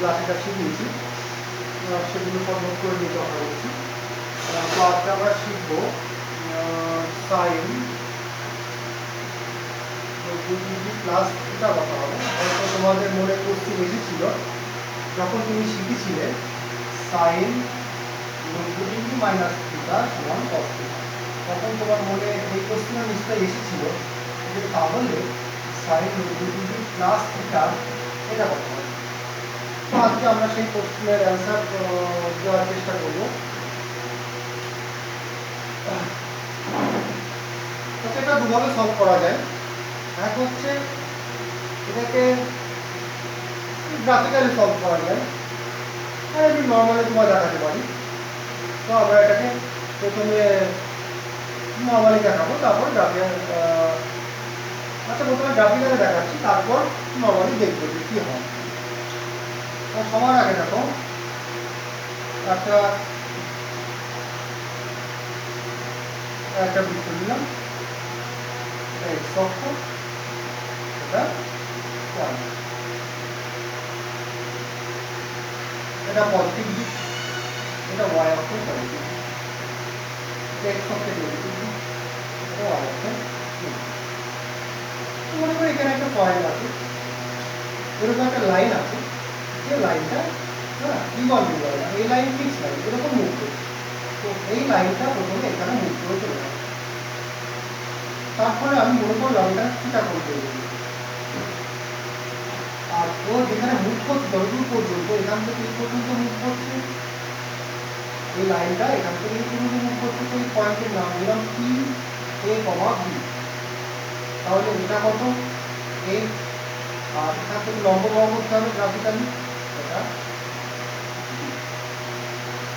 ক্লাসে যা শিখিয়েছি সেগুলো সব নোট করে নিতে হবে বলছি। তো আজকে আমরা শিখবো সাইন প্লাস থিটা কথা হবে। হয়তো তোমাদের মনে কোশ্চেন এসেছিল যখন তুমি শিখেছিলে সাইন 90 ডিগ্রি মাইনাস থিটা সমান কস থিটা, তখন তোমার মনে এই কোশ্চেনটা নিশ্চয়ই এসেছিল যে তাহলে সাইন 90 ডিগ্রি প্লাস থিটা এটা কথা হবে। তো আজকে আমরা সেই কোশ্চেনের অ্যান্সার দেওয়ার চেষ্টা করবো। তো এটা দুভাবে সলভ করা যায়। এক হচ্ছে এটাকে গ্রাফিক্যালি সলভ করা যায়, আর আমি নর্মালি তোমার দেখাতে পারি। তো আমরা এটাকে প্রথমে নর্মালি দেখাবো, তারপর প্রথমে গ্রাফিক্যালি দেখাচ্ছি, তারপর নর্মালি দেখবো যে কি হয়। সবার আগে দেখো একটা বৃত্ত নিলাম, এক্স অক্ষ, এটা ওয়াই, এটা পজিটিভ দিক, এটা ওয়াই অক্ষে পজিটিভ, এক্স অক্ষে নেগেটিভ দিক, এটা ওয়াই অক্ষে নেগেটিভ। মনে করি এখানে একটা পয়েন্ট আছে, এরকম একটা লাইন আছে, যে লাইনটা ইনভলভিং লাইন, এই লাইন ফিক্স লাইন, এরকম মুভ করছে। তো এই লাইনটা প্রথমে এখানে মুভ করে চলে যাবে, তারপরে আমি মনে করলাম এটা থিটা কোণ তৈরি করব। আর ও যেখানে মুভ করছে যতদূর পর্যন্ত, এখান থেকে এই পর্যন্ত মুভ করছে, এই লাইনটা এখান থেকে এই পর্যন্ত মুভ করছে। তো এই পয়েন্টের নাম দিলাম পি এ কমা বি। তাহলে এটা কত এ, আর এখান থেকে লম্ব বর্গ করতে হবে গ্রাফিক্যালি, এটা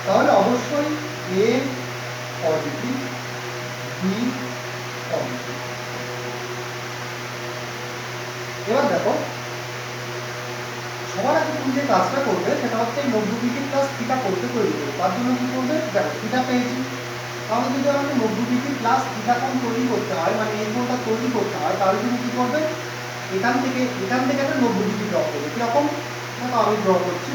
তাহলে অবশ্যই এ পজিটিভ, বি পজিটিভ। এবার দেখো সবার আগে তুমি যে কাজটা করবে সেটা হচ্ছে 90 ডিগ্রি প্লাস থিটা করতে তৈরি করবে। তার জন্য কি করবে, দেখো থিটা পেয়েছি, তাহলে যদি আমাকে 90 ডিগ্রি প্লাস থিটা কোণ তৈরি করতে হয়, মানে এই কোণটা তৈরি করতে হয়, তাহলে তুমি কি করবে, এখান থেকে একটা 90 ডিগ্রি ড্র করবে। কিরকম, দেখো আমি ড্র করছি।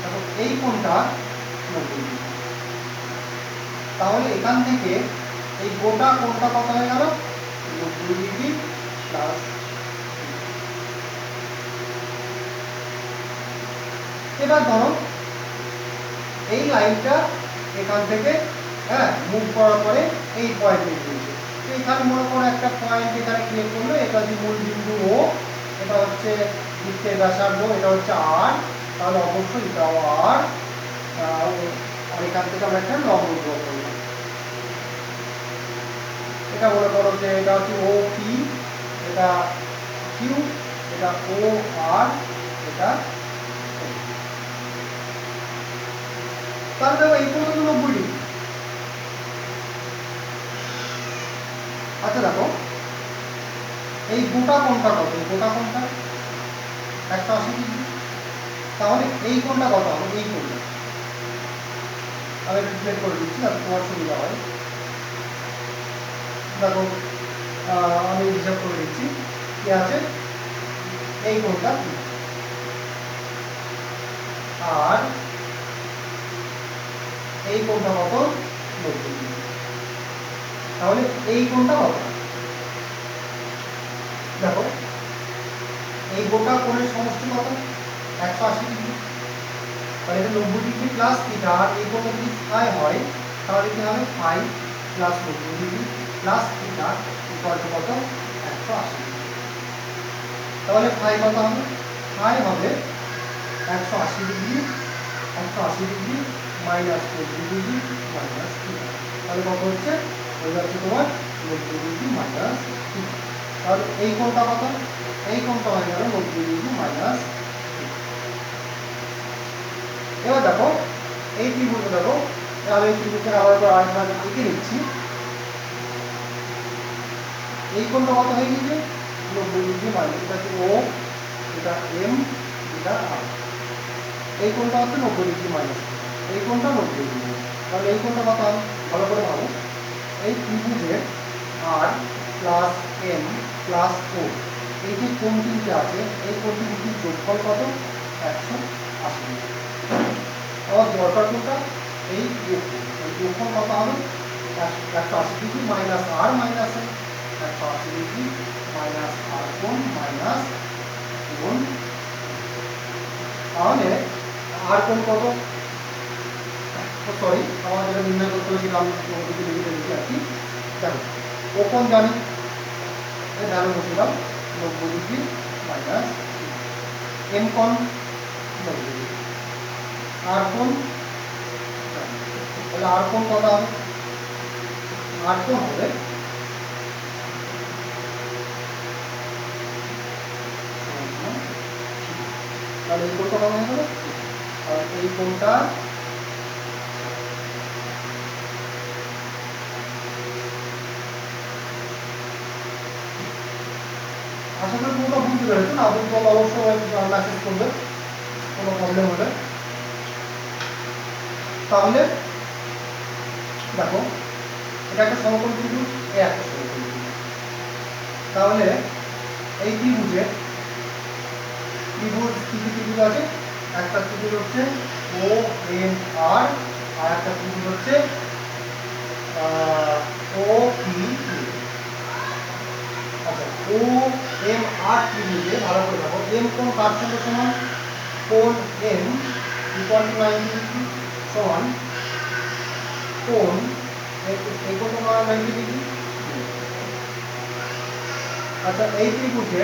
দেখো এই কোণটা 90 ডিগ্রি, তাহলে এখান থেকে এই গোটা কোণটা কত হয়ে গেল, 90 ডিগ্রি প্লাস। এবার ধরো এই লাইনটা এখান থেকে মুভ করার পরে এই পয়েন্টে গিয়েছে। তো এখানে মনে করো একটা পয়েন্ট এখানে ক্লিক করলো, এটা হচ্ছে মূল বিন্দু ও, এটা হচ্ছে বৃত্তের ব্যাসার্ধ, এটা হচ্ছে আর, তাহলে অবশ্যই এটাও আর। আর এখান থেকে আমরা একটা লম্ব ড্র করলাম, এটা মনে করো যে এটা হচ্ছে ও পি, এটা কিউ, এটা ও আর, এটা। তাহলে দেখো এই পর্যন্ত 90 ডিগ্রি। আচ্ছা দেখো এই গোটা কোণটা কত, গোটা কোণটা 180 ডিগ্রি। তাহলে এই কোণটা কত হবে, এই কোণটা আমি একটু প্লেট করে দিচ্ছি যাতে তোমার সুবিধা হয়। দেখো আমি হিসাব করে দিচ্ছি কি আছে, এই কোণটা আর এই কোণটা কত, 90 ডিগ্রি। তাহলে এই কোণটা কত, দেখো এই গোটা কোণের সমষ্টি কত, 180 ডিগ্রি। তাহলে এটা 90 ডিগ্রি প্লাস থিটা, আর এই কোণটা যদি ফাই হয় তাহলে কি হবে, phi plus 90 degree plus theta equal to কত, 180 ডিগ্রি। তাহলে ফাই কত হবে, ফাই হবে 180 degree, 180 degree minus 20 degree minus theta. তাহলে কত হচ্ছে, হয়ে যাচ্ছে তোমার 90 ডিগ্রি মাইনাস থিটা। তাহলে এই কোণটা কত, এই কোণটা হয়ে গেল 90 ডিগ্রি মাইনাস। এবার দেখো এই ত্রিভুজটা, দেখো আমি এই ত্রিভুজটা আবার আরেকবার এঁকে নিচ্ছি। এই কোণটা কত হয়ে গেছে, 90 ডিগ্রি মাইনাস, এটা হচ্ছে ও, এটা এম, এটা আর। এই কোণটা হচ্ছে 90 ডিগ্রি মাইনাস, এই কোণটা 90 ডিগ্রি। তাহলে এই কোণটা কত হবে, ভালো করে ভাবো, এই ত্রিভুজের আর প্লাস এম প্লাস ও এই যে কোণ তিনটে আছে এই কোণ তিনটির যোগফল কত 180 ডিগ্রি। আমার দরকার কোনটা এই যোগফল কত হবে 180 ডিগ্রি মাইনাস আর মাইনাস 180 ডিগ্রি মাইনাস আর কোণ মাইনাস কোণ। তাহলে আর কোণ কত সরি আমার যেটা নির্ণয় করতে হবে সেটা আমি লিখে দিচ্ছি আর কি। দেখো ও কোণ জানি ধারে বসিলাম 90 ডিগ্রি মাইনাস এম কোণ 90 ডিগ্রি আর কোণ তাহলে আর কোণ কত হবে আর কোণ হবে তাহলে এই কোণটা কত হয়ে গেল আর এই কোণটা আশা করি পুরোটা বুঝতে পেরেছো না বুঝতে পারলে অবশ্যই মেসেজ করবে কোনো প্রবলেম হলে। তাহলে দেখো এটা একটা সমকোণ ত্রিভুজ এই একটা সমকোণ ত্রিভুজ। তাহলে এই ত্রিভুজে ত্রিভুজ কি কি ত্রিভুজ আছে একটা ত্রিভুজ হচ্ছে ও এম আর আর একটা ত্রিভুজ হচ্ছে ও পি আচ্ছা ও এম আর ত্রিভুজে ভালো করে দেখো এম কোণ কার সঙ্গে সমান কোণ এম ইকুয়াল টু 90 ডিগ্রি সমান কোণ এই কোণ 90 ডিগ্রি। আচ্ছা এই ত্রিভুজে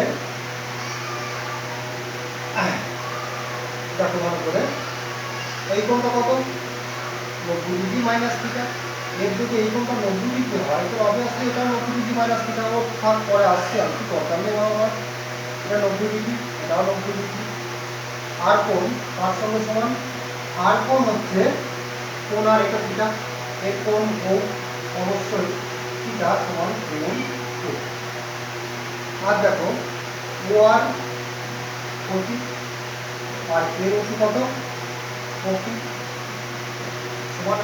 দেখো ভালো করে এই কোণটা কত 90 ডিগ্রি মাইনাস থিটা। এর যদি এই কোণটা 90 ডিগ্রি হয় তো অবভিয়াসলি এটা 90 ডিগ্রি মাইনাস থিটা ও থাক পরে আসছে আর কি দরকার নেই আমার এটা 90 ডিগ্রি এটাও 90 ডিগ্রি। আর কোণ তার সঙ্গে সমান আর কোণ হচ্ছে কোণ আর এটা থিটা এই কোণ ও অবশ্যই থিটা সমান কোণ ও। আর দেখো ও আর 40 আর এর ওষুধ কত 40 সমান।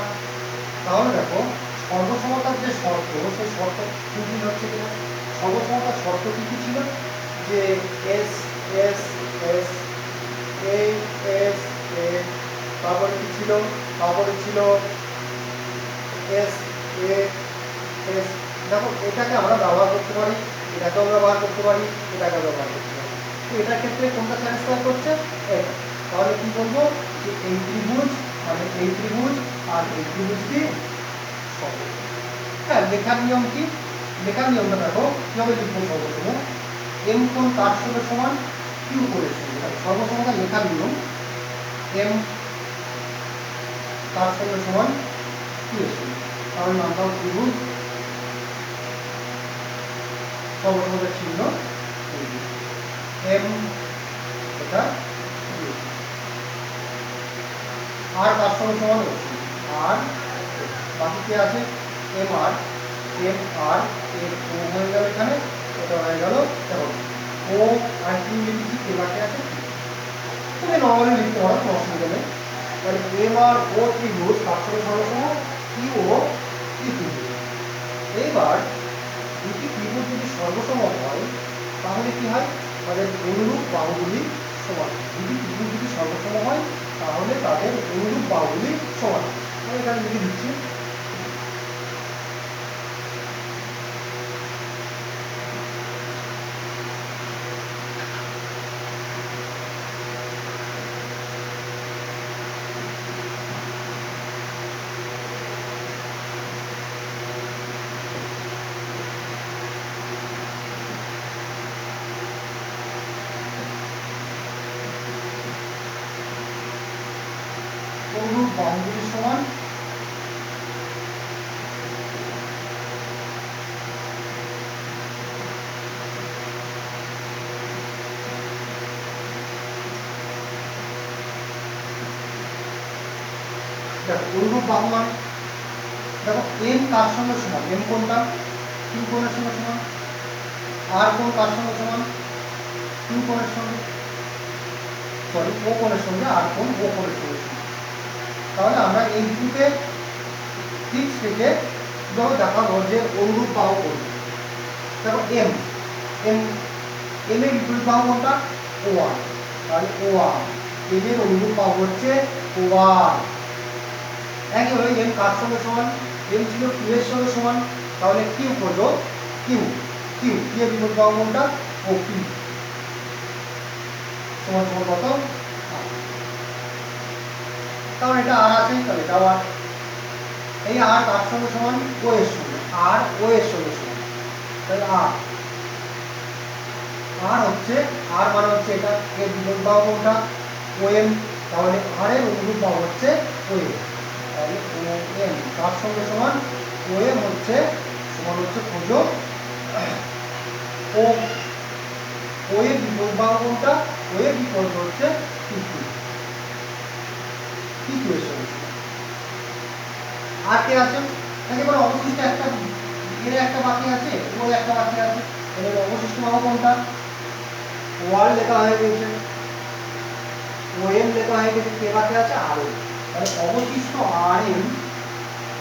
তাহলে দেখো সর্বসমতার যে শর্ত সেই শর্ত ফুলফিল হচ্ছে কিনা সর্বসমতার শর্ত কি কি ছিল যে S S S A S A তারপরে কি ছিল তারপরে ছিল এস এ এস। দেখো এটাকে আমরা ব্যবহার করতে পারি এটাকেও ব্যবহার করতে পারি এটাকেও ব্যবহার করতে পারি তো এটার ক্ষেত্রে কোনটা স্যাটিসফাই করছে এটা। তাহলে কি বলবো যে এই ত্রিভুজ মানে এই ত্রিভুজ আর এই ত্রিভুজটি সহজ। হ্যাঁ লেখার নিয়ম কি লেখার নিয়মটা দেখো কিভাবে লিখবো সর্বপ্রথম এম কোণ কার সঙ্গে সমান কিউ কোণের সঙ্গে সর্বসমতা লেখার নিয়ম এম কার সঙ্গে সমান কিউ এর সঙ্গে। তাহলে নামটা ত্রিভুজ সর্বসমতার চিহ্ন এম এটা আর কার সঙ্গে সমান হচ্ছে আর বাকি কি আছে এম আর এর ও হয়ে গেল এখানে এটা হয়ে গেল দেখো ও আর কিউ লিখছি কে বাকি আছে তুমি নর্মালি লিখতে পারো কোনো অসুবিধা নেই। তাহলে এম আর ও ত্রিভুজ কার সঙ্গে সমান কিউ ও কিউ ত্রিভুজ। এইবার দুটি ত্রিভুজ যদি সর্বসম হয় তাহলে কি হয় তাদের অনুরূপ বাহুগুলি সমান। দুটি ত্রিভুজ যদি সর্বসম হয় তাহলে তাদের অনুরূপ বাহুগুলি সমান। আমি এখানে লিখে দিচ্ছি অনুরূপ বাহুগুলি সমান অনুরূপ বাহু মানে দেখো এম কার সঙ্গে সমান এম কোণটা কিউ কোণের সঙ্গে সমান আর কোণ কার সঙ্গে সমান কিউ কোণের সঙ্গে সরি ও কোণের সঙ্গে আর কোণ ও কোণের সঙ্গে সমান। তাহলে আমরা এই দুটোকে ফিক্স থেকে কিভাবে দেখাবো যে অনুরূপ বাহু কোণ দেখো এম এম এম এর বিপরীত বাহু কোনটা? ও আর, তাহলে ও আর এম এর অনুরূপ বাহু হচ্ছে ও আর। একইভাবে এম কার সঙ্গে সমান? এম ছিল কিউ এর সঙ্গে সমান, তাহলে কিউ হলো কিউ, কিউ কিউ এর বিপরীত বাহু কোনটা? ও কিউ সমান সমান কত? কারণ এটা আর আছে, তাহলে এটাও আর। এই আর কার সঙ্গে সমান? ও এর সঙ্গে, আর ও এর সঙ্গে সমান, তাহলে আর আর হচ্ছে, আর মানে হচ্ছে এটা এর বিপরীত বাহু কোনটা? ও এম, তাহলে আর এর অনুরূপ বাহু হচ্ছে ও এম, তাহলে ও এম কার সঙ্গে সমান? ও এম হচ্ছে সমান হচ্ছে খোঁজো ও, ও এর বিপরীত বাহু কোনটা? ও এর বিপরীত হচ্ছে পিকিউ, পিকিউ এর সঙ্গে সমান। আর কে আছে? একেবারে অবশিষ্ট একটা, এর একটা বাকি আছে, ও একটা বাকি আছে, এর অবশিষ্ট বাহু কোনটা? ওয়ার লেখা হয়ে গেছে, ও এম লেখা হয়ে গেছে, কে বাকি আছে? আর এম, তাহলে অবশিষ্ট আর এম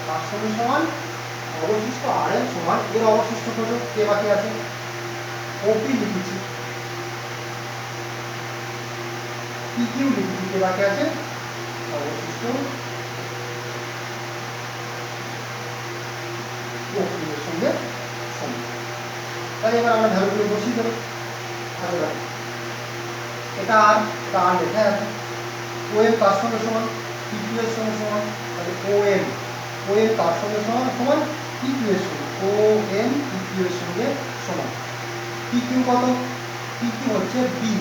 তার সঙ্গে সমান, অবশিষ্ট আর এম সমান এর অবশিষ্ট খোঁজো, কে বাকি আছে? ওপি লিখেছি, পিকিউ লিখেছি, কে বাকি আছে? অবশিষ্ট ওপি এর সঙ্গে সমান। তাহলে এবার আমরা ভ্যালুগুলো বসিয়ে দেবো। আচ্ছা এটা আর, এটা আর লেখা আছে, ও এম কার সঙ্গে সমান? পিকিউ এর সঙ্গে সমান, তাহলে ও এম, ও এম কার সঙ্গে সমান? সমান পিকিউ এর সঙ্গে, ও এম পিকিউ এর সঙ্গে সমান। পিকিউ কত? পিকিউ হচ্ছে বি,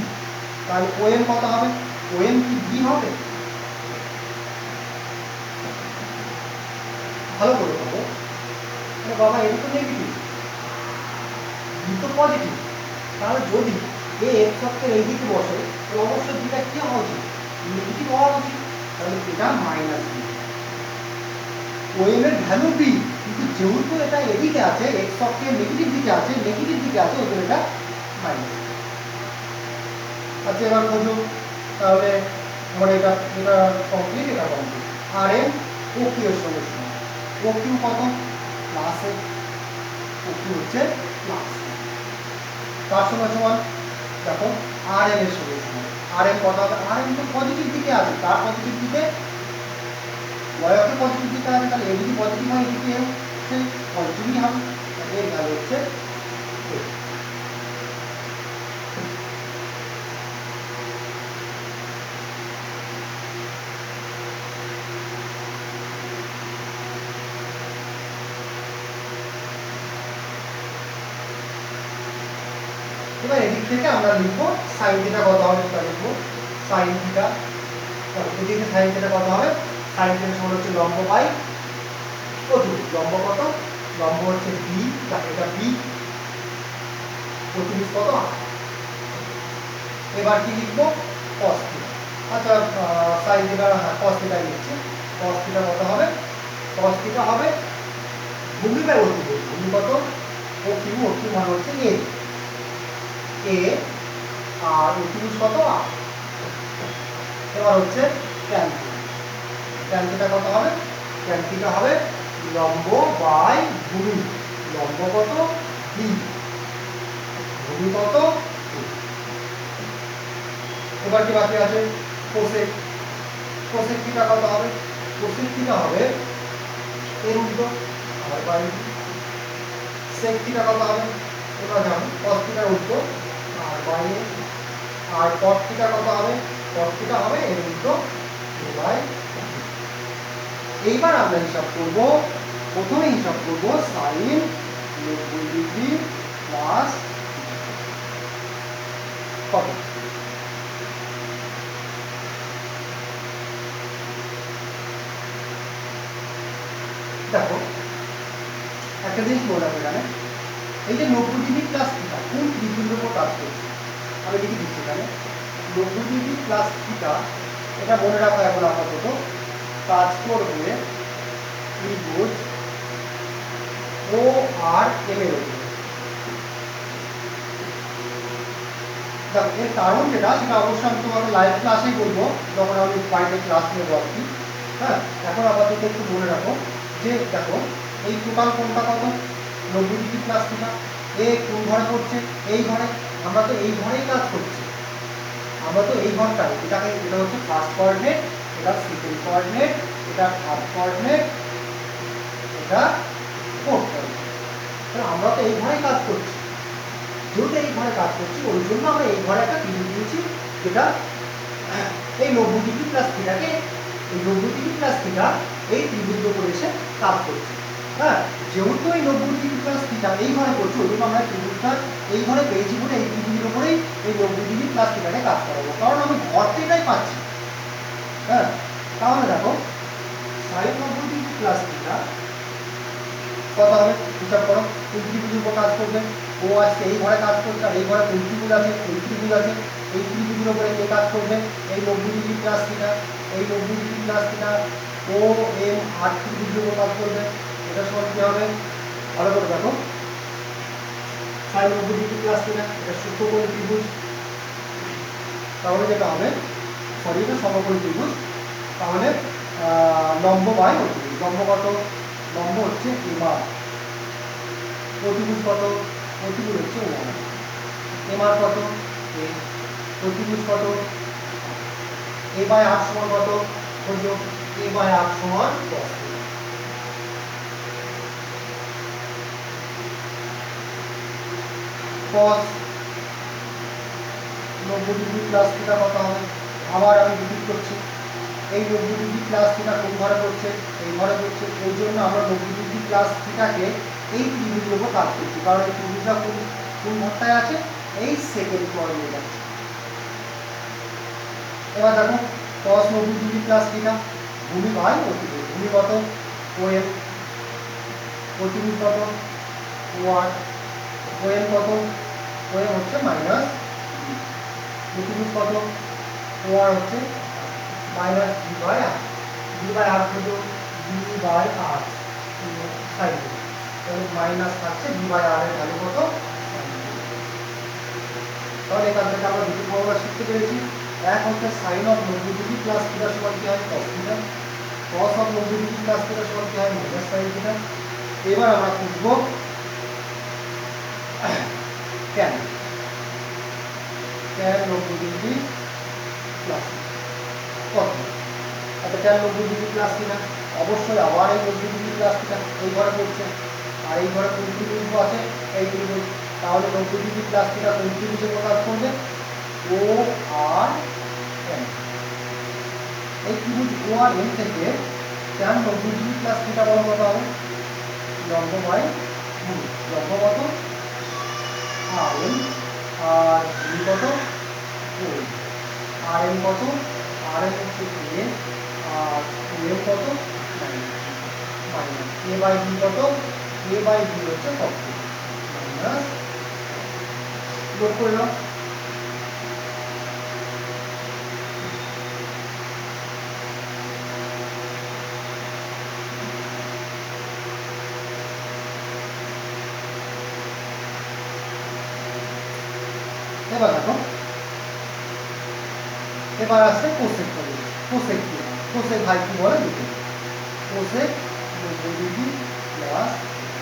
তাহলে ও এম কত হবে? ও এম কি বি হবে? ভালো করে পাবো, বাবা এটা তো নেগেটিভ, বি তো পজিটিভ, তাহলে যদি এ এক্স অক্ষের এই দিকে বসে তাহলে অবশ্যই বিটা কি হওয়া উচিত? নেগেটিভ হওয়া উচিত, তাহলে এটা মাইনাস বি। ও এম এর ভ্যালু বি, কিন্তু যেহেতু এটা এদিকে আছে, এক্স অক্ষের নেগেটিভ দিকে আছে, নেগেটিভ দিকে আছে, ওই জন্য এটা মাইনাস। আচ্ছা এবার খোঁজো, তাহলে আমার এটা এটা কমপ্লিট, এটা কমপ্লিট। আর এম ও কিউ এর সঙ্গে সমান, ও কিউ কত? প্লাস এ, ও কিউ হচ্ছে প্লাস, তার সঙ্গে সমান দেখো আর এম এর সঙ্গে সমান। আর এম কত হবে? আর এম তো পজিটিভ দিকে আছে, তার পজিটিভ দিকে ওয়াইকে পজিটিভ দিকে আছে, তাহলে এ যদি পজিটিভ হয় এদিকে হচ্ছে পজিটিভই হবে, এর ভ্যালু হচ্ছে এ। এবার এদিক থেকে আমরা লিখবো সাইন থিটা কত হবে সেটা লিখবো, সাইন থিটা, এদিকে সাইন থিটা কত হবে? সাইন থিটা সমান হচ্ছে লম্ব বাই অতিভুজ, লম্ব কত? লম্ব হচ্ছে বি, এটা বি, অতিভুজ কত? এবার কি লিখবো? Cos theta. আচ্ছা সাইন থিটা, হ্যাঁ কস থিটা লিখছি, কস থিটা কত হবে? কস থিটা হবে ভূমি বাই অতিভুজ, ভূমি কত? ও কিউ, ও কিউ মানে হচ্ছে এ, এ আর অতিভুজ কত? আর। এবার হচ্ছে ট্যান থিটা, ট্যান থিটা কত হবে? ট্যান থিটা হবে লম্ব বাই ভূমি, লম্ব কত? বি, ভূমি কত? এ। এবার কি বাকি আছে? কোসেক, কোসেক থিটা কত হবে? কোসেক থিটা হবে এর উল্টো, আর বাই সেক থিটা কত হবে? তোমরা জানো কস থিটার উল্টো, আর বাই, আর কট থিটা কত হবে? কট থিটা হবে এর উল্টো, এ বাই। এইবার আমরা হিসাব করব, প্রথমে হিসাব করব সাইন 90 ডিগ্রি প্লাস কত? দেখো একটা জিনিস মনে রাখবে এখানে, এই যে 90 ডিগ্রি প্লাস থিটা কোন ত্রিভুজের উপর কাজ করছে? আমি লিখে দিচ্ছি এখানে 90 ডিগ্রি প্লাস থিটা, এটা মনে রাখো এখন আপাতত কাজ করবে ত্রিভুজ ও আর এম এর উপর। দেখো এর কারণ যেটা সেটা অবশ্যই আমি তোমাকে লাইভ ক্লাসেই বলবো, যখন আমি বাড়িতে ক্লাস নেবো আর কি। হ্যাঁ এখন আপাতত একটু মনে রাখো যে দেখো এই টোটাল কোণটা কত? 90 ডিগ্রি প্লাস থিটা, এ কোন ঘরে পড়ছে? এই ঘরে, আমরা তো এই ঘরেই কাজ করছি, আমরা তো এই ঘরটাই, এটা হচ্ছে ফার্স্ট কোঅর্ডিনেট, এটা সেকেন্ড কোঅর্ডিনেট, এটা থার্ড কোঅর্ডিনেট, এটা ফোর্থ কোঅর্ডিনেট। তাহলে আমরা তো এই ঘরেই কাজ করছি, যেহেতু এই ঘরে কাজ করছি ওই জন্য আমরা এই ঘরে একটা ত্রিভুজ দিয়েছি, যেটা এই 90 ডিগ্রি প্লাস থিটাকে, এই 90 ডিগ্রি প্লাস থিটা এই ত্রিভুজের উপরে এসে কাজ করছে। হ্যাঁ, যেহেতু এই 90 ডিগ্রি প্লাস থিটা এই ঘরে করছে ওই জন্য আমরা ত্রিভুজটা এই ঘরে পেয়েছি বলে এই ত্রিভুজের উপরেই এই 90 ডিগ্রি প্লাস থিটাকে কাজ করাবো, কারণ আমি ঘর থেকেই পাচ্ছি। হ্যাঁ, তাহলে দেখো সাইন 90 ডিগ্রি প্লাস থিটা কত হবে হিসাব করো, কোন ত্রিভুজের উপর কাজ করবে, ও আজকে এই ঘরে কাজ করছে আর এই ঘরে কোন ত্রিভুজ আছে, এই ত্রিভুজ আছে, এই ত্রিভুজের উপরে কে কাজ করবে, এই 90 ডিগ্রি প্লাস থিটা, এই 90 ডিগ্রি প্লাস থিটা ও এম আর ত্রিভুজের উপর কাজ করবে। এটা সমান কি হবে, ভালো করে দেখো, সাইন 90 ডিগ্রি প্লাস থিটা এটা সূক্ষ্মকোণ ত্রিভুজ, তাহলে যেটা হবে, সরি এটা সমকোণ ত্রিভুজ, তাহলে লম্ব বাই অতিভুজ, লম্ব কত, লম্ব হচ্ছে এবার, অতিভুজ কত, অতিভুজ হচ্ছে ওয়ান, এমআর কত এ, অতিভুজ কত এ বাই আর সমান কত, বলছো এ বাই আর সমান cos cos 90 degree plus theta কত হবে, আবার আমি রিপিট করছি, এই 90 ডিগ্রি প্লাস থিটা কোন ঘরে করছে, এই ঘরে করছে, ওই জন্য আমরা 90 ডিগ্রি প্লাস থিটাকে এই ত্রিভুজের উপর কাজ করছি, কারণ এই ত্রিভুজটা কোন ঘরটায় আছে, এই সেকেন্ড কোঅর্ডিনেট আছে। এবার দেখো cos 90 ডিগ্রি প্লাস থিটা ভূমি বাই অতিভুজ, ভূমি কত OM, অতিভুজ কত OR, OM কত, OM হচ্ছে মাইনাস, অতিভুজ কত OR হচ্ছে minus B by R, B by R কত, বি বাই আর সাইন, তাহলে মাইনাস থাকছে বি বাই আর এর ভ্যালু কত, তাহলে এখান থেকে আমরা দুটো ফর্মুলা শিখতে পেরেছি। এক হচ্ছে sine of 90 degree plus theta সমান কি হয় cos থিটা, cos of 90 degree plus theta সমান কি হয় মাইনাস সাইন থিটা। এবার আমরা খুঁজব tan, tan 90 ডিগ্রি প্লাস কত, আচ্ছা tan 90 ডিগ্রি প্লাস থিটা অবশ্যই আবার এই 90 ডিগ্রি প্লাস থিটা এই ঘরে পড়ছে, আর এই ঘরে কোন ত্রিভুজ আছে, এই ত্রিভুজ, তাহলে 90 ডিগ্রি প্লাস থিটা কোন ত্রিভুজের উপর কাজ করবে, ও আর এম, এই ত্রিভুজ ও আর এম থেকে tan 90 ডিগ্রি প্লাস থিটা বল কত হবে, লম্ব বাই ভূমি, লম্ব কত আর এম, আর ভূমি কত ও, আর এম কত, আর এম হচ্ছে এ, আর এম কত মাইনাস এ বাই বি কত, এ বাই বি হচ্ছে কত মাইনাস, যোগ করলাম, এবার দেখো এবার আসছে কোসেক করবে, কোসেক কি হয়, কোসেক ভাই কি বলে দিতে, কোসেক 90 ডিগ্রি প্লাস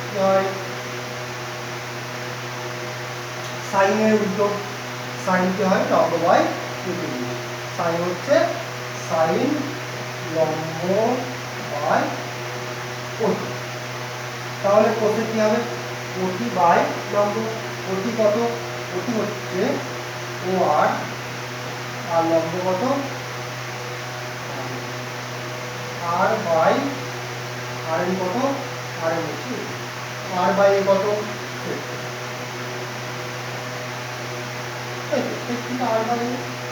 কি হয় সাইনের উল্টো, সাইন কি হয় লম্ব বাই অতিভুজ, সাইন হচ্ছে সাইন লম্ব বাই অতি, তাহলে কোসেক কি হবে অতি বাই লম্ব, অতি কত, অতি হচ্ছে ও আর, আর লম্ব কত আর বাই আর এন কত, আর এন হচ্ছে আর বাই এ কত, আর বাই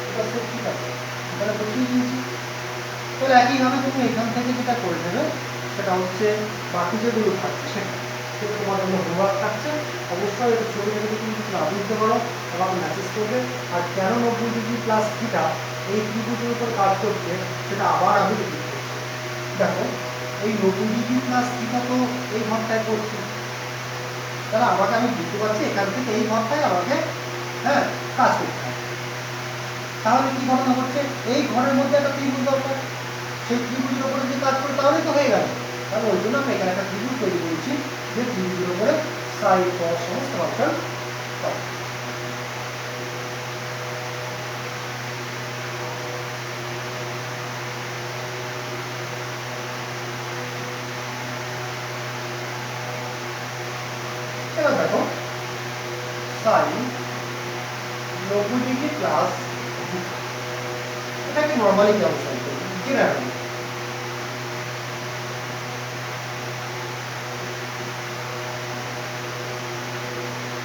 এটা সব ঠিক আছে, এখানে বসিয়ে দিয়েছি। তো একইভাবে তুমি এখান থেকে যেটা করে নেবে সেটা হচ্ছে বাকি যেগুলো থাকছে সেটা তোমার জন্য হোমওয়ার্ক থাকছে, অবশ্যই এটা ছবি রেখে তুমি কিছু না বুঝতে পারো আমাকে মেসেজ করবে, আর কেন 90 ডিগ্রি প্লাস থিটা এই ত্রিভুজের উপর কাজ করছে সেটা আবার আমি রিপিট করছি। দেখো এই 90 ডিগ্রি প্লাস থিটা তো এই ঘরটায় করছে, তাহলে আমাকে আমি বুঝতে পারছি এখান থেকে এই ঘরটায় আমাকে হ্যাঁ কাজ করতে হবে, তাহলে কি ঘটনা হচ্ছে এই ঘরের মধ্যে একটা ত্রিভুজ দরকার, সেই ত্রিভুজের উপরে যদি কাজ করে তাহলেই তো হয়ে গেল, তাহলে ওই জন্য আমরা এখানে একটা ত্রিভুজ তৈরি করেছি, যে ত্রিভুজের উপরে সাইন কস সমস্ত ফাংশন পাবো। সাইন 90 ডিগ্রি প্লাস এটাকে নর্মালি ক্যান্সেল করব জেনারেলি।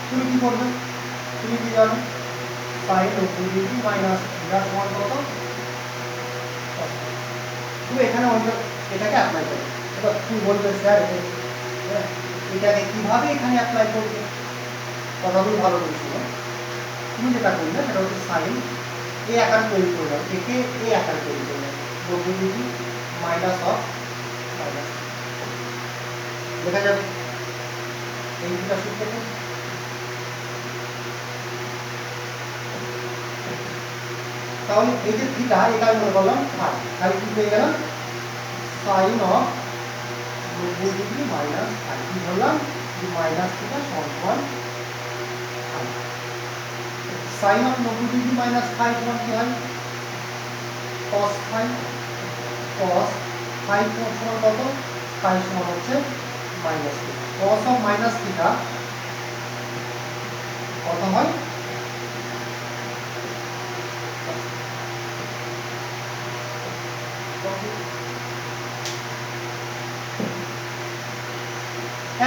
তুমি কি করবে? তুমি কি জানো সাইন 90 ডিগ্রি মাইনাস থিটা সমান কত? তুমি এখানে এটাকে অ্যাপ্লাই করবে। এবার তুমি বলবে স্যার এটাকে কিভাবে এখানে অ্যাপ্লাই করবে? কথাগুলো ভালো বলছিল। তুমি যেটা করবে সেটা হচ্ছে সাইন এ আকার তৈরি করে দাও, একে এ আকার তৈরি করে দাও 90 ডিগ্রি মাইনাস অফ মাইনাস দেখা যাবে এই দুটা সূত্রটা। তাহলে এই যে থিটা এটা আমি মনে করলাম ফাই, তাহলে কি পেয়ে গেলাম sine of 90 degree minus phi, কি বললাম যে মাইনাস থিটা সমান phi. Sine of 90 degree minus phi সমান কি হয় cos ফাই, cos ফাই সমান কত? ফাই সমান হচ্ছে minus theta. cos of minus theta কত হয়?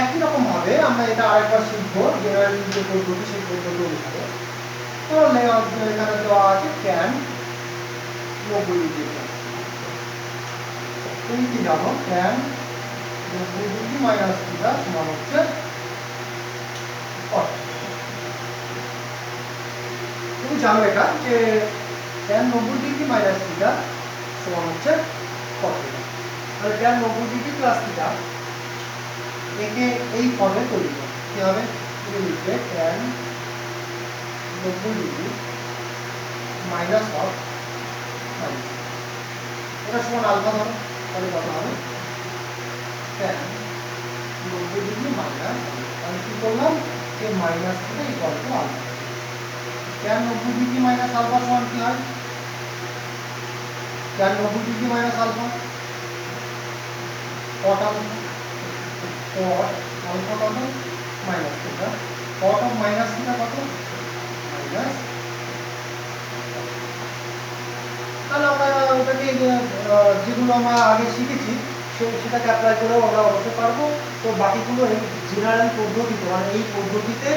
একই রকম ভাবে আমরা এটা আরেকবার শিখবো জেনারেল যে পদ্ধতি সেই পদ্ধতি অনুসারে। তাহলে এখানে দেওয়া আছে ট্যান 90 ডিগ্রি। তুমি কি জানো ট্যান 90 ডিগ্রি মাইনাস থিটা সমান হচ্ছে কত? তুমি জানো এটা যে ট্যান 90 ডিগ্রি মাইনাস থিটা সমান হচ্ছে কত? তাহলে ট্যান 90 ডিগ্রি প্লাস থিটা একে এই ফর্মে তৈরি করো। কি হবে? তুমি লিখবে tan 90 degree minus of minus এটা সমান আলফা ধরো, তাহলে কত হবে? ট্যান 90 ডিগ্রি মাইনাস, আমি কি করলাম যে মাইনাস থেকে equal to alpha. Tan 90 degree minus alpha সমান কি হয়? Tan 90 degree minus alpha cot alpha, cot alpha কত? Minus theta. cot of minus theta কত? মাইনাস। তাহলে আমরা ওটাকে যেগুলো আমরা আগে শিখেছি সেটাকে অ্যাপ্লাই করেও আমরা অবশ্যই পারবো। তো বাকিগুলো এই জেনারেল পদ্ধতিতে মানে এই পদ্ধতিতে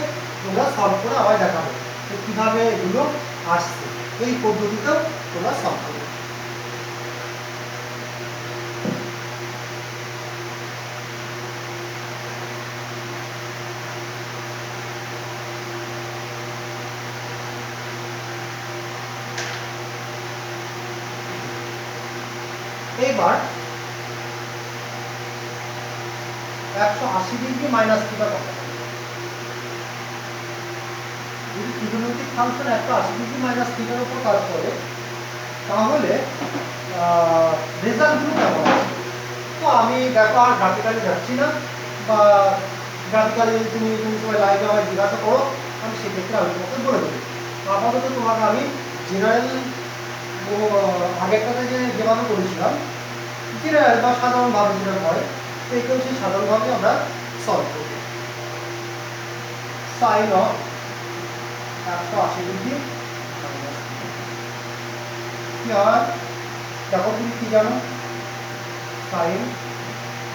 তোমরা সলভ করে আবার দেখাবো তো কীভাবে এগুলো আসছে, এই পদ্ধতিতেও তোমরা সলভ করবে। এইবার 180 ডিগ্রি মাইনাস থিটা কত? যদি ত্রিকোণমিতিক ফাংশন 180 ডিগ্রি মাইনাস থিটার উপর কাজ করে তাহলে রেজাল্টগুলো কেমন আছে? তো আমি দেখো আর গ্রাফিক্যালি যাচ্ছি না, বা গ্রাফিক্যালি তুমি সবাই লাইভে আমায় জিজ্ঞাসা করো, আমি সেক্ষেত্রে আমি তোমাকে বলে দেবো। আপাতত তোমাকে আমি জেনারেল আগেরটাতে যেভাবে করেছিলাম জেনারেল বা সাধারণভাবে যেটা হয় সেইটাও সেই সাধারণভাবে আমরা সলভ করব। সাইন অফ 180 ডিগ্রি কি হয়? দেখো তুমি কি জানো সাইন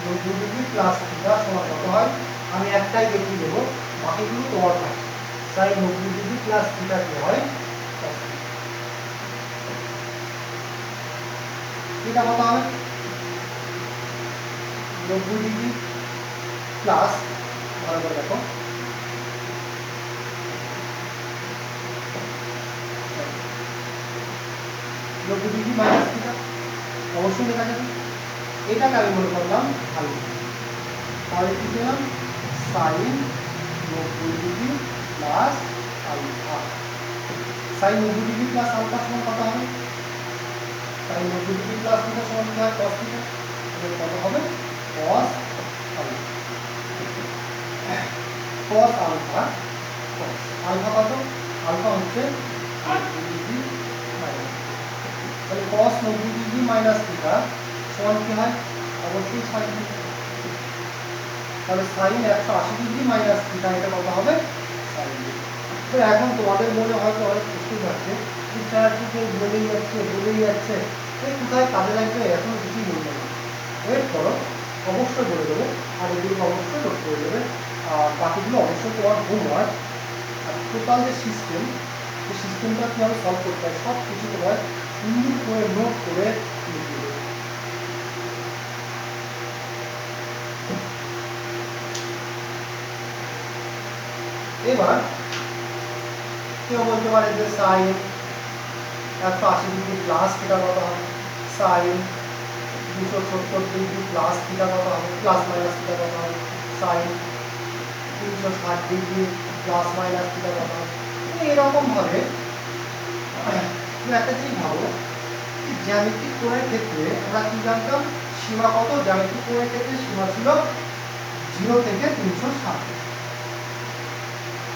90 ডিগ্রি প্লাস থিটা সমান কত হয়? আমি একটাই দেখিয়ে দেবো, বাকিগুলো তোমার হয়। সাইন 90 ডিগ্রি প্লাস থিটা কি হয়? এটা কত হবে? 90 ডিগ্রি প্লাস, ভালো করে দেখো, 90 ডিগ্রি মাইনাস থিটা অবশ্যই লেখা যাবে। এটাকে আমি মনে করলাম আলফা, তাহলে কি পেলাম? Sine 90 degree plus alpha. Sine 90 degree plus alpha সমান কত হবে? সাইন 90 ডিগ্রি প্লাস থিটা সমান কি হয়? Cos theta. কত হবে? Cos alpha. Cos alpha, alpha কত? আলফা হচ্ছে 90 ডিগ্রি মাইনাস, তাহলে কস 90 ডিগ্রি মাইনাস থিটা সমান কি হয়? অবশ্যই সাইন থিটা। তাহলে সাইন 180 ডিগ্রি মাইনাস থিটা এটা কত হবে? Sine theta. তো এখন তোমাদের মনে হয়তো অনেক প্রশ্ন যাচ্ছে যে স্যার ঠিক বলেই যাচ্ছে এই কোথায় কাজে লাগবে, এখন কিছুই বলবে না। ওয়েট করো, অবশ্যই বলে দেবো, আর এগুলো অবশ্যই নোট করে দেবে। আর বাকিগুলো অবশ্যই তোমার হোমওয়ার্ক। আর টোটাল যে সিস্টেম, সেই সিস্টেমটা কীভাবে সলভ করতে হয় সব কিছু তোমার সুন্দর করে নোট করে লিখে দেবে। এবার কেউ বলতে পারে যে সাইন 180° প্লাস থিটা কত হবে, সাইন 270° প্লাস থিটা কত হবে, প্লাস মাইনাস থিটা কত হবে, সাইন 360° প্লাস মাইনাস থিটা কত হবে। এরকম ভাবে তুমি একটা জিনিস ভাবো, জ্যামিতিক কোণের ক্ষেত্রে আমরা কি জানতাম, সীমা কত? জ্যামিতিক কোণের ক্ষেত্রে সীমা ছিল 0 থেকে 360।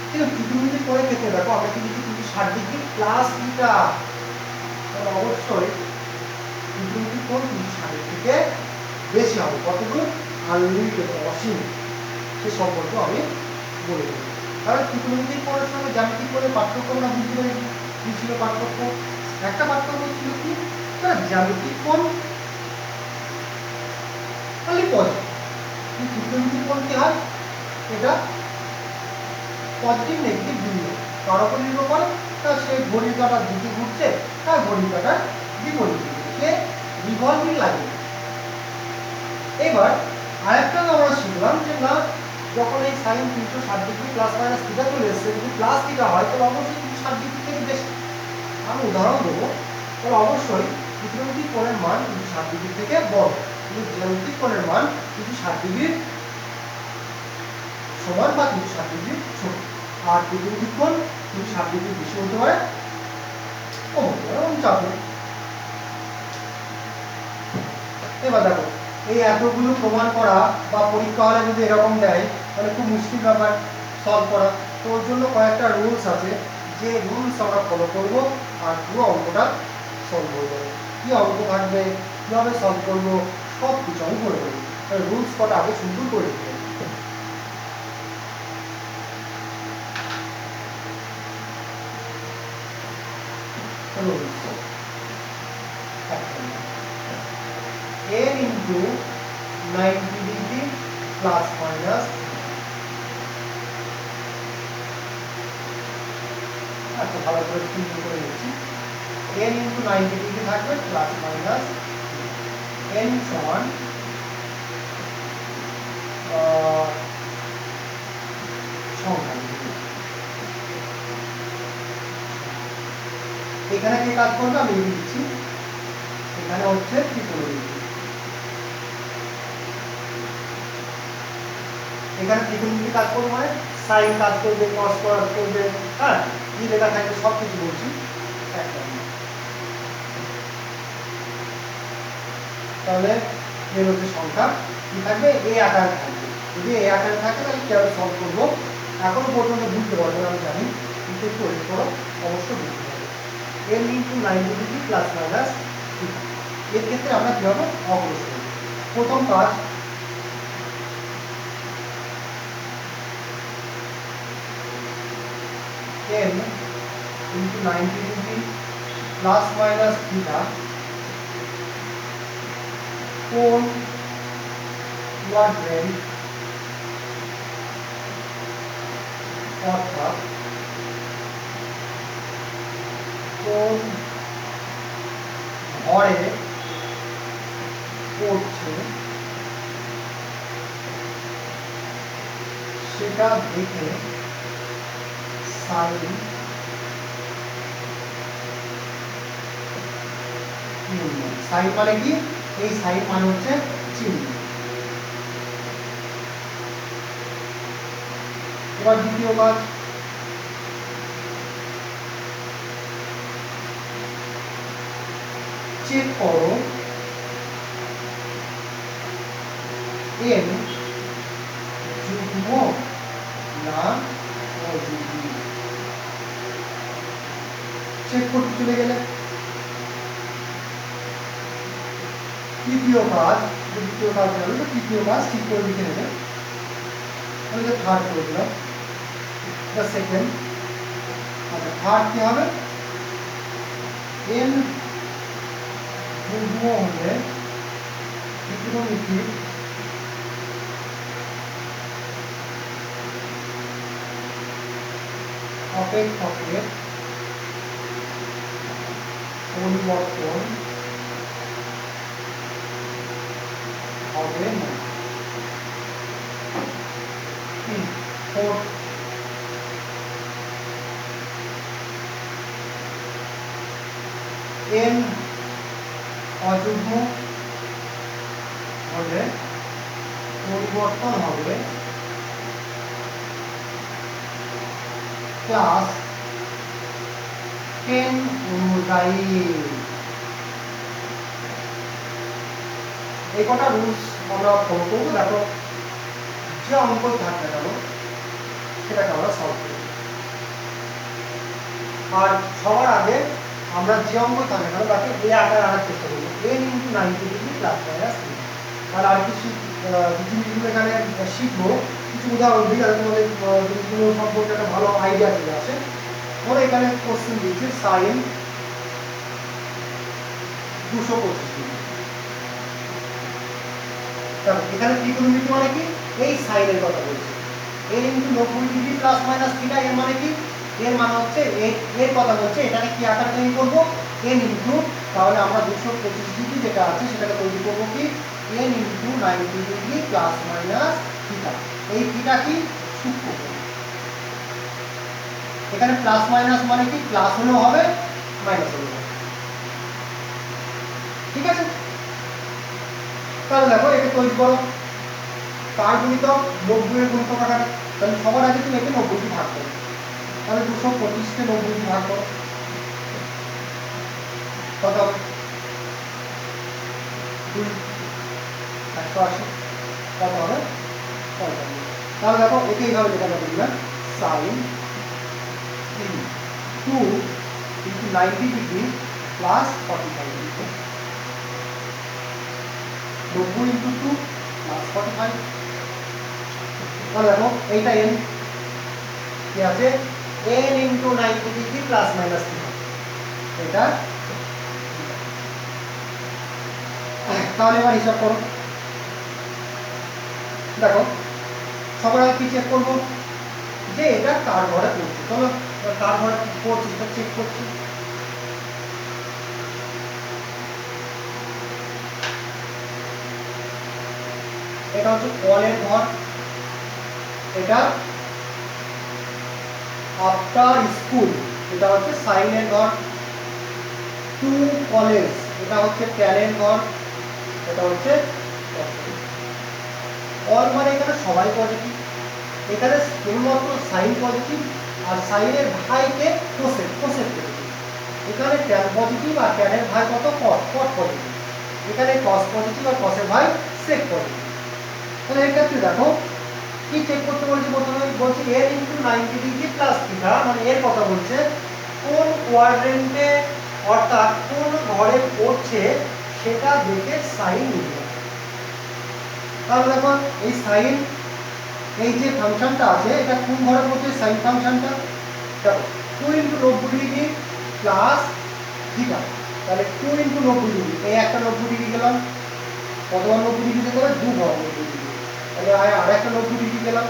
কিন্তু ত্রিকোণমিতিক কোণের ক্ষেত্রে দেখো আমরা কি লিখি 360° প্লাস থিটা। তাহলে অবশ্যই ত্রিকোণমিতিক কোণ 360 থেকে বেশি হবে। কতটুকু? আনলিমিটেড, অসীম। সে সম্পর্ক আমি বলে দেবো। কারণ ত্রিকোণমিতিক কোণের সঙ্গে জ্যামিতিক কোণের পার্থক্য আমরা বুঝতে পেরেছি। কি ছিল পার্থক্য? একটা পার্থক্য ছিল কি, জ্যামিতিক কোণ খালি পজিটিভ, ত্রিকোণমিতিক কোণ কি হয়, এটা পজিটিভ নেগেটিভ দুই কার উপর নির্ভর করে, তা সে ঘড়ির কাঁটার দিকে ঘুরছে, তার ঘড়ির কাঁটার বিপরীত দিকে, সে রিভলভিং লাইন। এবার আরেকটা আমরা শিখলাম যে না, যখন এই সাইন 360° প্লাস মাইনাস থিটা চলে এসছে, যদি প্লাস থিটা হয় তাহলে অবশ্যই 360° থেকে বেশি। আমি উদাহরণ দেবো, তাহলে অবশ্যই ত্রিকোণমিতিক কোণের মান 360° থেকে বড়, কিন্তু জ্যামিতিক কোণের মান 360° সমান বা 360° ছোট। আর ত্রিকোণমিতিক কোণ 360° বেশি হতে পারে, কম হতে পারে, চাপ নেই। এবার দেখো, এই এতগুলো প্রমাণ করা বা পরীক্ষা হলে যদি এরকম দেয় তাহলে খুব মুশকিল ব্যাপার সলভ করা। তো ওর জন্য কয়েকটা রুলস আছে, যে রুলস আমরা ফলো করবো আর পুরো অঙ্কটা সলভ হয়ে যাবে। কী অঙ্ক থাকবে, কীভাবে সলভ করবো, সব কিছু আমি বলে দেবো। রুলস কটা আগে সুন্দর করে দিতে হবে। Rules n into 90° plus minus, আচ্ছা ভালো করে চিহ্ন করে নিচ্ছি, n into 90° থাকবে প্লাস মাইনাস n সমান সংখ্যা। এখানে কি কাজ করবে আমি লিখে দিচ্ছি, এখানে হচ্ছে ত্রিকোণমিতি, এখানে ত্রিকোণমিতি কাজ করবে মানে সাইন কাজ করবে, কস কাজ করবে, হ্যাঁ কি লেখা থাকবে সব কিছু বলছি। তাহলে এর হচ্ছে সংখ্যা কি থাকবে, এ আকারে থাকবে। যদি এ আকারে থাকে তাহলে কিভাবে সলভ করবো এখনো পর্যন্ত বুঝতে পারবো না আমি জানি, কিন্তু একটু ওয়েট করো, অবশ্যই বুঝতে পারবো। n into 90° plus minus theta, এর ক্ষেত্রে আমরা কিভাবে অগ্রসর হব। প্রথম কাজ, n into 90° plus minus theta কোণ কোয়াড্রেন্ট, অর্থাৎ কোন ঘরে পড়ছে সেটা দেখে সাইন সাইন মানে কি, এই সাইন মানে হচ্ছে চিহ্ন। এবার দ্বিতীয় কাজ, চেক করো n যুগ্ম না অযুগ্ম। চেক করতে চলে গেলে তৃতীয় কাজ, দ্বিতীয় কাজ গেল, তো তৃতীয় কাজ ঠিক করে লিখে নেবে। আমি থার্ড করে দিলাম, সেকেন্ড আচ্ছা থার্ড কি হবে, n যুগ্ম হলে ত্রিকোণমিতির অপেক্ষকের পরিবর্তন হবে না। ফোর্থ n অযুগ্ম হলে পরিবর্তন হবে ক্লাস 10 অনুযায়ী। এই কটা রুলস আমরা ফলো করবো। দেখো যে অঙ্ক থাকবে কেন সেটাকে আমরা সলভ করব। আর সবার আগে আমরা যে অঙ্ক থাকে কেন তাকে এ আকারে আনার চেষ্টা করবো, n × 90 ডিগ্রি প্লাস মাইনাস। আর আর কিছু জিনিসগুলো এখানে শিখবো, কিছু উদাহরণ দিই যাতে তোমাদের জিনিসগুলো সম্পর্কে একটা ভালো আইডিয়া চলে আসে। ধরো এখানে কোশ্চেন দিয়েছে সাইন 225 ডিগ্রি। এখানে ত্রিকোণমিতি মানে কি, এই সাইনের কথা বলছে। n × 90 degree plus minus theta, এর মানে কি, এর মানে হচ্ছে এর কথা বলছে। এটাকে কি আকারে তৈরি করবো, n × তাহলে আমরা 225 ডিগ্রি যেটা আছে সেটাকে তৈরি করবো কি n × 90 degree plus minus theta. এই থিটা কি সূক্ষ্মকোণ। এখানে প্লাস মাইনাস মানে কি, প্লাস হলেও হবে মাইনাস হলেও হবে। ঠিক আছে, তাহলে দেখো একে তৈরি করো। কার গুণিতক 90 এর গুণিতক আকারে। তাহলে সবার আগে তুমি একে 90 দিয়ে ভাগ করো। তাহলে 225 কে 90 দিয়ে ভাগ করো, কত হবে 180, কত হবে 45। তাহলে দেখো একে এইভাবে লেখা যাবে না, sine 2 × 90 degree plus 45 degree, 90 × 2 plus 45। তাহলে দেখো এইটা n কি আছে, n × 90 degree plus minus theta, এটা। তাহলে এবার হিসাব করো। দেখো সবার আগে কি চেক করবো, যে এটা কার ঘরে পড়ছে। চলো কার ঘরে পড়ছে সেটা চেক করছি। এটা হচ্ছে কলের ঘর, এটা আফটার স্কুল, এটা হচ্ছে সাইনের ঘর। টু কলেজ, এটা হচ্ছে ট্যানের ঘর, এটা হচ্ছে অল মানে এখানে সবাই পজিটিভ। এখানে কেবলমাত্র সাইন পজিটিভ আর সাইনের ভাইকে কোসেক পজিটিভ। এখানে ট্যান পজিটিভ আর ট্যানের ভাই কত, কট পজিটিভ। এখানে কস পজিটিভ আর কসের ভাই সেক পজিটিভ। তাহলে এর ক্ষেত্রে দেখো কি চেক করতে বলছি, প্রথমে বলছি n × 90 ডিগ্রি প্লাস থিটা, মানে এর কথা বলছে কোন কোয়াড্রেন্টে অর্থাৎ কোন ঘরে পড়ছে সেটা দেখে সাইন নিতে। তাহলে দেখো এই সাইন, এই যে ফাংশনটা আছে এটা কোন ঘরে পড়ছে, সাইন ফাংশনটা। দেখো 2 × 90 ডিগ্রি প্লাস থিটা, তাহলে 2 × 90 ডিগ্রি, এই একটা 90 ডিগ্রি গেলাম, কতবার 90 ডিগ্রি যেতে হবে, 2 বার 90 ডিগ্রি। তাহলে আর একটা 90 ডিগ্রি গেলাম,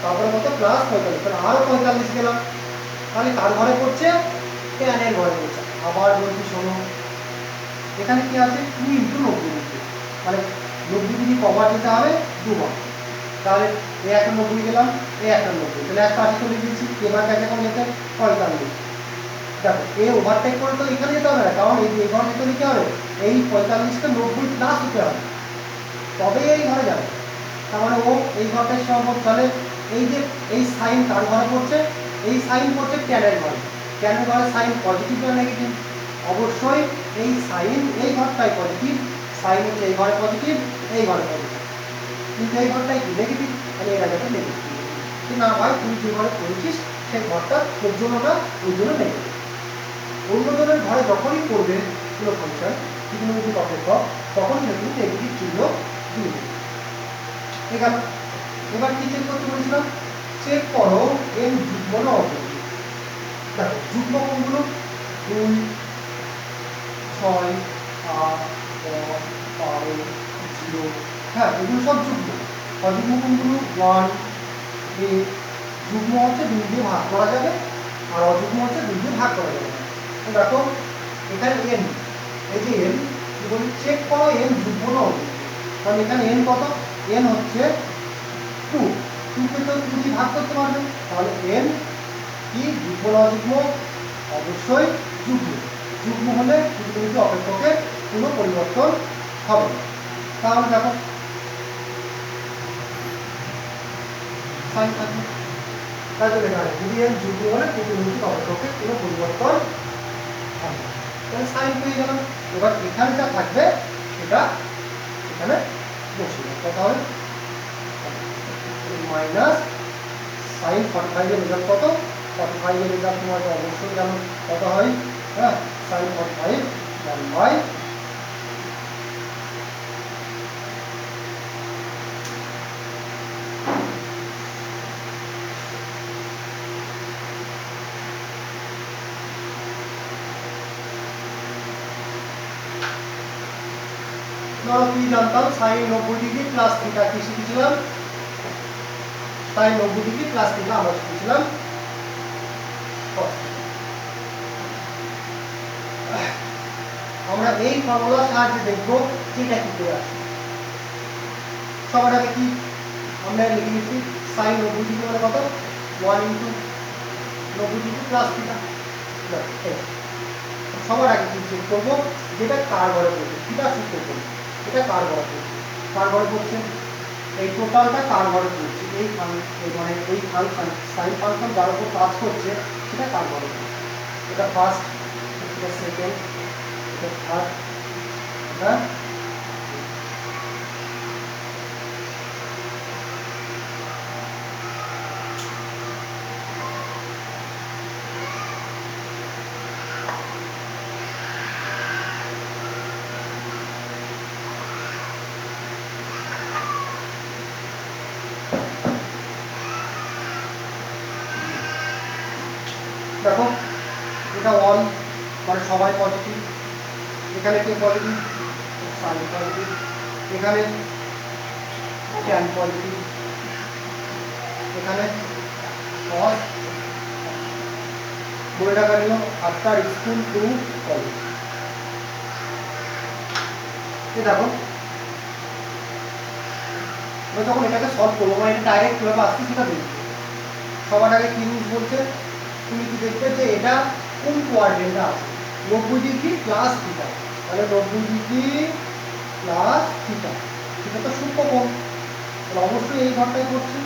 তারপরে কত প্লাস 45, তাহলে আরো 45 গেলাম। তাহলে কার ঘরে পড়ছে, ট্যানের ঘরে পড়ছে। আবার বলছি শোনো, এখানে কি আছে 2 × 90 ডিগ্রি, মানে 90 ডিগ্রি কভার দিতে হবে দুবার। তাহলে এই একটা 90 গেলাম, এই একটা 90, তাহলে 180 চলে দিয়েছি। এবার কাছে এখন যেতে 45। দেখো এই ওভারটেক করে তো এখানে যেতে হবে না, কারণ এই ঘর যেতে নিতে হবে এই 45টা 90 প্লাস হতে হবে, তবে এই ঘরে যাবে। তার মানে ও এই ঘরটার সম্ভব। তাহলে এই যে এই সাইন কার ঘরে পড়ছে, এই সাইন পড়ছে ট্যানের ঘরে। ট্যানের ঘরে সাইন পজিটিভ না নেগেটিভ, অবশ্যই এই সাইন এই ঘরটাই পজিটিভ। সাইন হচ্ছে এই ঘরে পজিটিভ, এই ঘরে পজিটিভ, কিন্তু এই ঘরটাই কি নেগেটিভ, তাহলে এরা যাবে নেগেটিভ। কিন্তু না ভাই তুই যে ঘরে পড়েছিস সেই ঘরটা তোর জন্য না, ওই জন্য নেগেটিভ। অন্যজনের ঘরে যখনই পড়বে কোনো ফাংশন ত্রিকোণমিতিক অপেক্ষক, তখন কিন্তু নেগেটিভ চিহ্ন দিয়ে দেবে। এবার কি চেক করতে বলেছিলাম, চেক করো n যুগ্ম না অযুগ্ম। দেখো যুগ্ম কোণগুলো 2, 6, 8, 10, 12, 0, হ্যাঁ এগুলো সব যুগ্ম। অযুগ্ম কোণগুলো 1, 8, যুগ্ম হচ্ছে 2 দিয়ে ভাগ করা যাবে আর অযুগ্ম হচ্ছে 2 দিয়ে ভাগ করা যাবে না। তো দেখো এখানে n, এই যে n কি বলি চেক করো n যুগ্ম না অযুগ্ম। কারণ এখানে n কত, n হচ্ছে 2, 2 কে তো 2 দিয়ে ভাগ করতে পারবে, তাহলে n কি যুগ্ম না অযুগ্ম, অবশ্যই যুগ্ম। যুগ্ম হলে ত্রিকোণমিতি অপেক্ষকের কোনো পরিবর্তন হবে না। তাহলে দেখো সাইন থাকবে, তাই তো লেখা আছে যদি n যুগ্ম হলে ত্রিকোণমিতি অপেক্ষকের কোনো পরিবর্তন হবে না। তাহলে সাইন পেয়ে গেলাম। এবার এখানে যা থাকবে সেটা এখানে বসিয়ে দাও, কত হবে মাইনাস সাইন 45 এর রেজাল্ট কত, 45 এর রেজাল্ট তোমার অবশ্যই জানো কত হয়, হ্যাঁ সাইন 45 1 বাই ধরো কি জানতাম সাইন 90 ডিগ্রি প্লাস থিটা কি শিখেছিলাম, সাইন 90 ডিগ্রি প্লাস থিটা আমরা শিখেছিলাম cos θ। আমরা এই ফর্মুলার সাহায্যে দেখব থিটা কি করে আসে। সবার আগে কি আমরা লিখে নিচ্ছি সাইন 90 ডিগ্রি মানে কত 1 ইনটু 90 ডিগ্রি প্লাস থিটা। সবার আগে কি চেক করব যেটা কার ঘরে পড়ছে, থিটা সূত্র করব এটা কার ঘরে পড়ছে, কার ঘরে পড়ছে এই টোটালটা কার ঘরে পড়ছে, এই মানে এই ফাংশন সাইন ফাংশন যার উপর কাজ করছে সেটা কার ঘরে পড়ছে। এটা ফার্স্ট, এটা সেকেন্ড, এটা থার্ড, এটা দেখো এটা 1 মানে সবাই পজিটিভ, এখানে কে পজিটিভ সাইন পজিটিভ, এখানে ট্যান পজিটিভ, এখানে cos। বলে রাখা নিয়ম আফটার স্কুল টু কলেজ। দেখো আমরা যখন এটাকে সলভ করবো মানে ডাইরেক্ট কিভাবে আসছে সেটা দেখবো। সবার আগে কি রুলস বলছে, তুমি কি দেখবে যে এটা কোন কোয়াড্রেন্টে আছে 90 ডিগ্রি প্লাস থিটা, তাহলে 90 ডিগ্রি প্লাস থিটা, থিটা তো সূক্ষ্ম কোণ, তাহলে অবশ্যই এই ঘরটাই করছে।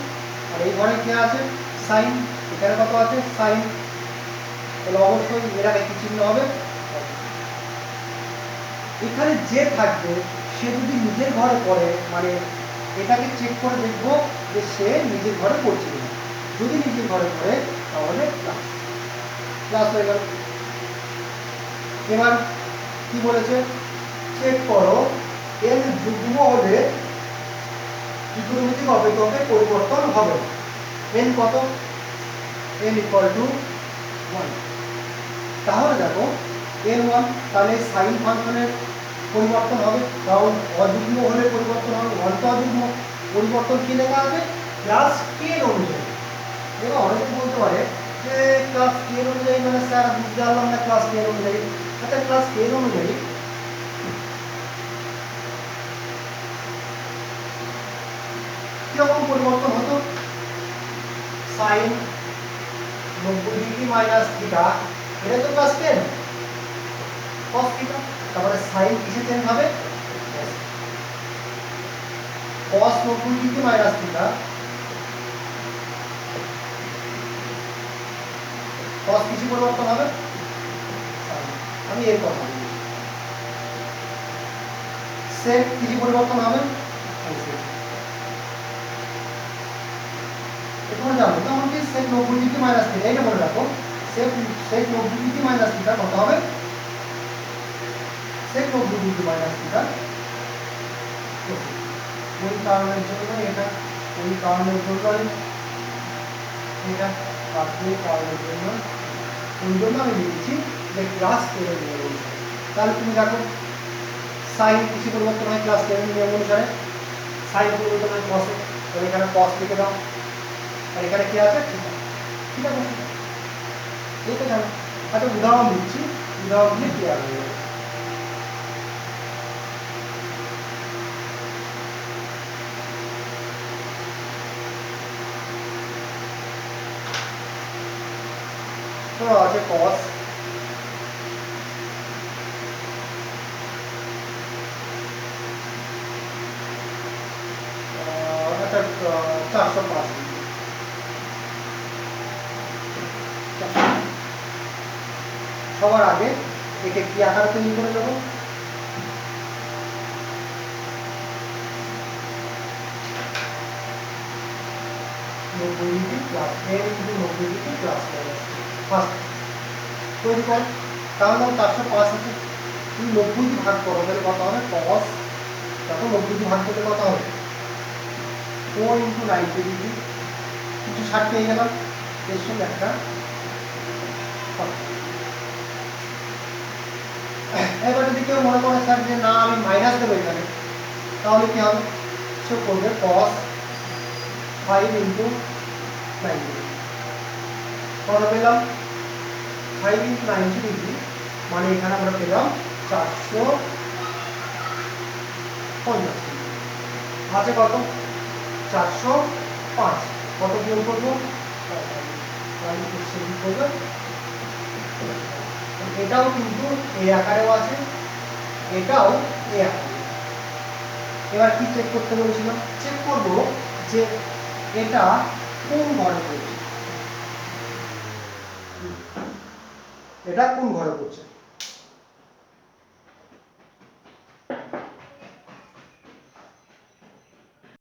আর এই ঘরে কে আছে সাইন, এখানে কত আছে সাইন, তাহলে অবশ্যই এর আগে কি চিহ্ন হবে, এখানে যে থাকবে সে যদি নিজের ঘরে পড়ে মানে এটাকে চেক করে দেখবো যে সে নিজের ঘরে পড়ছে কিনা, যদি নিজের ঘরে পড়ে তাহলে প্লাস প্লাস হয়ে গেল। এবার কি বলেছে চেক করো এন যুগ্ম হলে ত্রিকোণমিতিক অপেক্ষকের পরিবর্তন হবে, এন কত n ইকুয়াল টু 1। তাহলে দেখো n1 তাহলে সাইন ফাংশনের পরিবর্তন হবে, কারণ অযুগ্ম হলে পরিবর্তন হবে, 1 তো অযুগ্ম, পরিবর্তন কি লেখা আছে ক্লাস 10 অনুযায়ী। এবার অনেকে বলতে পারে যে ক্লাস 10 অনুযায়ী মানে স্যার বুঝতে পারলাম না ক্লাস 10 অনুযায়ী। আচ্ছা ক্লাস 10 অনুযায়ী কিরকম পরিবর্তন হতো, সাইন 90 ডিগ্রি মাইনাস থিটা এটা তো ক্লাস 10 cos থিটা, তারপরে সাইন কিসে চেঞ্জ হবে cos 90 degree minus theta, cos কিসে পরিবর্তন হবে আমি এর কথা বলি, sec কিসে পরিবর্তন হবে তোমরা জানো যেমন কি sec 90 ডিগ্রি মাইনাস থিটা এটা মনে রাখো, sec 90 ডিগ্রি মাইনাস থিটা কত হবে sec 90 ডিগ্রি মাইনাস থিটা, ওই কারণের জন্য এটা, ওই কারণের জন্য এটা, আর ওই কারণের জন্য ওই জন্য আমি লিখেছি যে ক্লাস 10 নিয়ম অনুসারে। তাহলে তুমি দেখো সাইন কিসে পরিবর্তন হয় ক্লাস 10 নিয়ম অনুসারে, সাইন পরিবর্তন হয় কসে, তাহলে এখানে কস লিখে দাও, আর এখানে কি আছে থিটা, ঠিক আছে এই তো জানো। আচ্ছা উদাহরণ দিচ্ছি, উদাহরণ দিয়ে ক্লিয়ার হয়ে যাবে। তো আছে কস, আচ্ছা 405 সবার আগে একে কি আকারে তৈরি করে দেবো, নব্বই ডিগ্রি প্লাস এর ইন্টু 90 ডিগ্রি প্লাস ফার্স্ট তৈরি কর। তাহলে 405 আছে, তুমি 90 দিয়ে ভাগ করো তাহলে কত হবে কস, দেখো 90 দিয়ে ভাগ করলে কত হবে 4 ইন্টু 90 ডিগ্রি, কিছু 60 পেয়ে গেলাম, এর সঙ্গে একটা এবার যদি কেউ মনে করে স্যার যে না আমি মাইনাস দেবো এখানে, তাহলে কি হবে, সে করবে কস 5 ইন্টু 90 কত পেলাম 5 ইন্টু 90 ডিগ্রি, মানে এখানে আমরা পেলাম 450 আছে কত 405, কত বিয়োগ করবো এটাও কিন্তু এই আকারেও আছে, এটাও এই আকারে। এবার কি চেক করতে বলেছিলাম, চেক করব যে এটা কোন ঘরে পড়ছে, এটা কোন ঘরে পড়ছে।